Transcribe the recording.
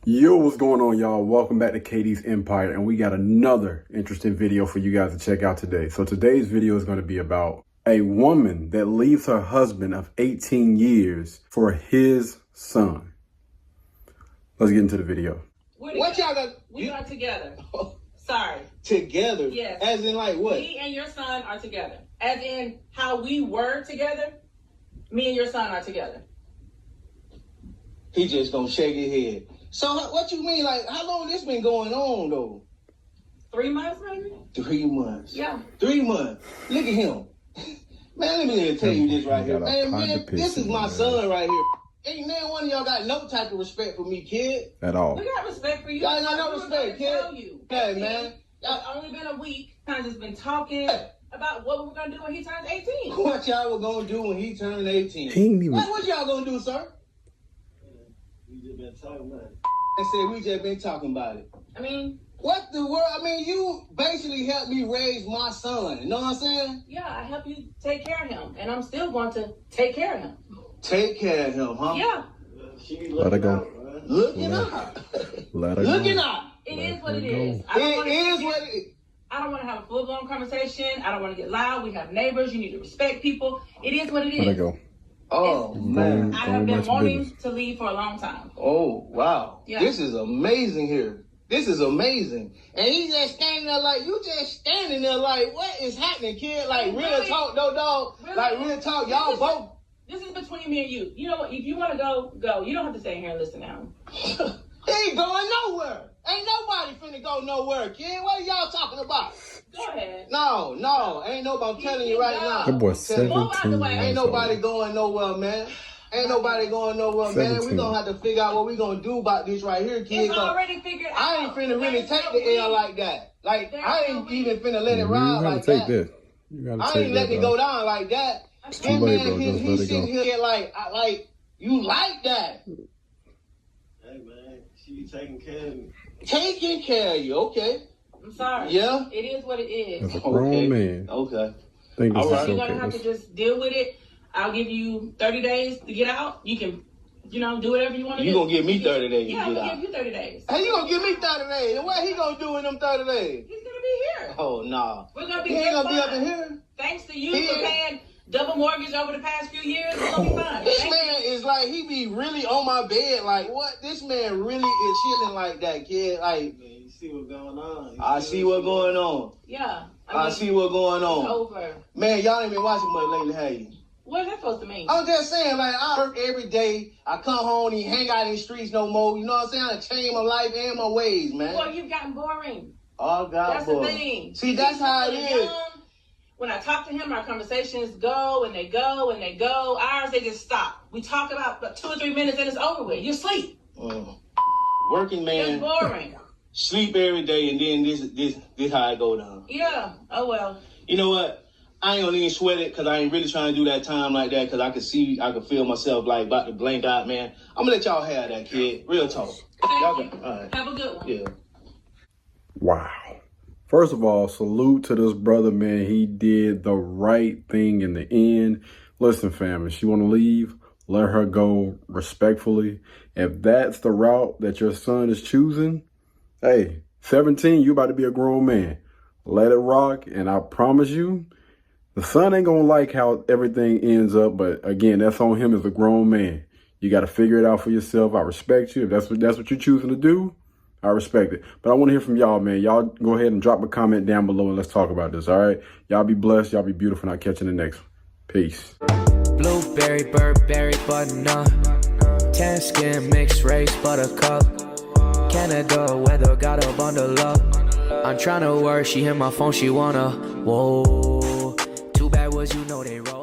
Yo, what's going on, y'all? Welcome back to KD's Empire, and we got another interesting video for you guys to check out today. So today's video is going to be about a woman that leaves her husband of 18 years for his son. Let's get into the video. What y'all got? We are together. Sorry. Together? Yes. As in like what? Me and your son are together. As in how we were together, me and your son are together. He just gonna shake his head. So what you mean? Like, how long this been going on though? 3 months maybe? 3 months. Yeah. 3 months. Look at him. Man, let me tell you this right here. Man, this is my son right here. Ain't man one of y'all got no type of respect for me, kid. At all. We got respect for you. Y'all got no respect, kid. Tell you. Hey, man. It's only been a week. Kind of just been talking about what we were gonna do when he turns 18. What y'all were gonna do when he turned 18? He ain't even. What y'all gonna do, sir? We just been talking about it. I said we just been talking about it. I mean, what the world? I mean, you basically helped me raise my son. You know what I'm saying? yeah, I help you take care of him, and I'm still going to take care of him. Take care of him, huh? Yeah. She Let her go. out, man. Looking out. Let her Looking go. out. It is what it go. is. It is what it is. I don't want to have a full-blown conversation. I don't want to get loud. We have neighbors. You need to respect people. It is what it is. Let her go. Oh, man. I have been wanting to leave for a long time. Oh, wow. Yeah. This is amazing here. This is amazing. And he's just standing there like, you just standing there like, what is happening, kid? Like, real Really? talk, though, dog. Really? Like, real talk. Y'all both. This is between me and you. You know what? If you want to go, go. You don't have to stay here and listen to him. He ain't going nowhere. Ain't nobody finna go nowhere, kid. What are y'all talking about? Go ahead. No. Ain't nobody. I'm telling you right now. That boy's I'm telling you. 17 way. years Ain't old. nobody going nowhere, man. Ain't nobody going nowhere, man. 17. We gonna have to figure out what we gonna do about this right here, kid. It's already figured out. I ain't finna really take the L like that. Like, I ain't even finna let it ride You gotta like take that. this. You gotta I take ain't that, letting it bro. go down like that. It's too late, bro. Just let He's it sitting go. here like, you like that. Hey, man, she be taking care of me. Taking care of you, okay. I'm sorry. Yeah? It is what it is. As a grown man, Okay. I think this All right. is You're going to okay. have to just deal with it. I'll give you 30 days to get out. You can, do whatever you want to do. You gonna give me 30 days to Yeah, I'm get going to out. give you 30 days. Hey, you gonna give me 30 days? And what he gonna do in them 30 days? He's going to be here. Oh, nah. We're going to be He ain't just gonna be fine. up in here. Thanks to you He for ain't- paying double mortgage over the past few years. We're going to be fine. This Thank man is like, he be really on my bed. Like, what? This man really is chilling like that, kid. Like, Man, you see what's going on. I see what's going on. Yeah. I see what's going It's on. over. Man, y'all ain't been watching much lately, have you? What is that supposed to mean? I'm just saying, like, I work every day. I come home, he hang out in the streets no more. You know what I'm saying? I changed my life and my ways, man. Well, you've gotten boring. Oh, God, That's boy. the thing. See, that's how it He's is. young. When I talk to him, our conversations go and they go and they go. Ours, they just stop. We talk about 2 or 3 minutes and it's over with. You sleep. Working It's man, boring. sleep every day, and then this how it go down. Yeah. Oh, well. You know what? I ain't gonna even sweat it because I ain't really trying to do that time like that because I can feel myself like about to blank out, man. I'm gonna let y'all have that, kid. Real talk. Y'all Thank got, you. all right. Have a good one. Yeah. Wow. First of all, salute to this brother, man. He did the right thing in the end. Listen, fam, if she want to leave, let her go respectfully. If that's the route that your son is choosing, hey, 17, you about to be a grown man. Let it rock, and I promise you, the son ain't gonna like how everything ends up, but again, that's on him as a grown man. You got to figure it out for yourself. I respect you. If that's what you're choosing to do, I respect it. But I want to hear from y'all, man. Y'all go ahead and drop a comment down below and let's talk about this, all right? Y'all be blessed. Y'all be beautiful, and I'll catch you in the next one. Peace. Blueberry, Burberry, button-up. Tan skin, mixed race, buttercup. Canada weather, got a bundle up. I'm tryna work, she hit my phone, she wanna. Whoa, too bad was they roll.